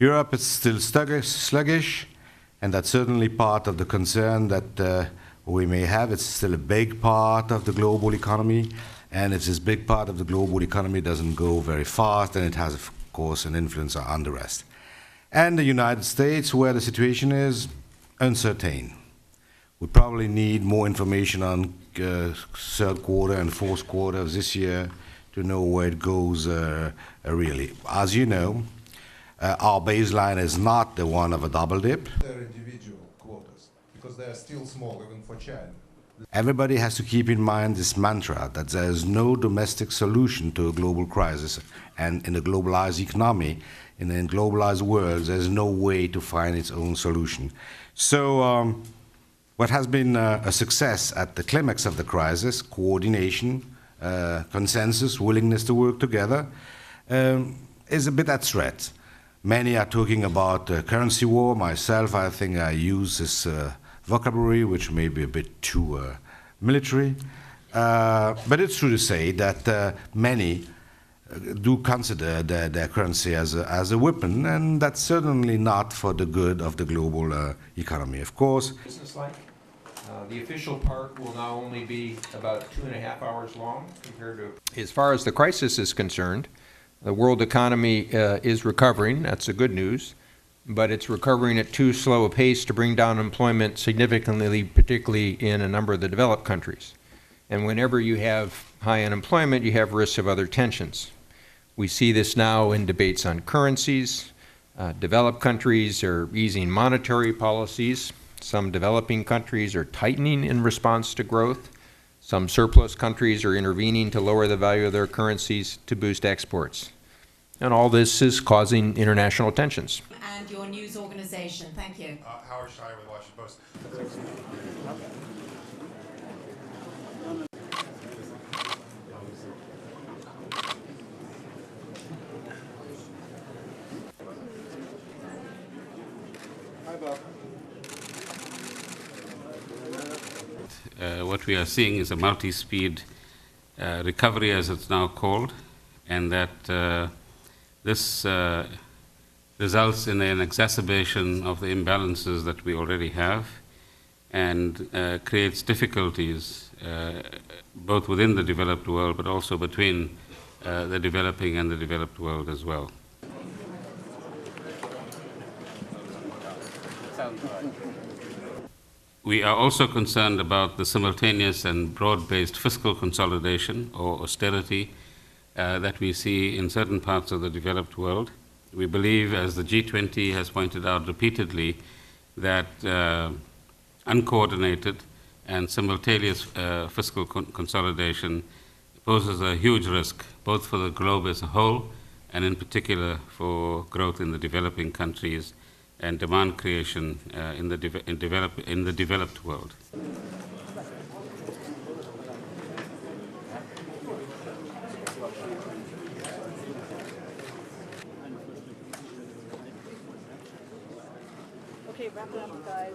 Europe is still sluggish, and that's certainly part of the concern that we may have. It's still a big part of the global economy, and if this big part of the global economy doesn't go very fast, then it has, of course, an influence on the rest. And the United States, where the situation is uncertain. We probably need more information on third quarter and fourth quarter of this year to know where it goes really. As you know, our baseline is not the one of a double dip. Their individual quotas, because they are still small, even for China. Everybody has to keep in mind this mantra that there is no domestic solution to a global crisis, and in a globalized economy, in a globalized world, there's no way to find its own solution. So what has been a success at the climax of the crisis, coordination, consensus, willingness to work together, is a bit at threat. Many are talking about currency war. Myself, I think I use this vocabulary, which may be a bit too military. But it's true to say that many do consider their currency as a weapon, and that's certainly not for the good of the global economy. Of course, business-like. The official part will now only be about 2.5 hours long compared to... As far as the crisis is concerned, the world economy is recovering. That's the good news. But it's recovering at too slow a pace to bring down employment significantly, particularly in a number of the developed countries. And whenever you have high unemployment, you have risks of other tensions. We see this now in debates on currencies. Developed countries are easing monetary policies. Some developing countries are tightening in response to growth. Some surplus countries are intervening to lower the value of their currencies to boost exports. And all this is causing international tensions. And your news organization. Thank you. Howard Shire with Washington Post. Hi, Bob. What we are seeing is a multi-speed recovery, as it's now called, and that this results in an exacerbation of the imbalances that we already have, and creates difficulties both within the developed world, but also between the developing and the developed world as well. We are also concerned about the simultaneous and broad-based fiscal consolidation or austerity that we see in certain parts of the developed world. We believe, as the G20 has pointed out repeatedly, that uncoordinated and simultaneous fiscal consolidation poses a huge risk, both for the globe as a whole, and in particular for growth in the developing countries and demand creation in the developed world. Okay, wrap it up, guys.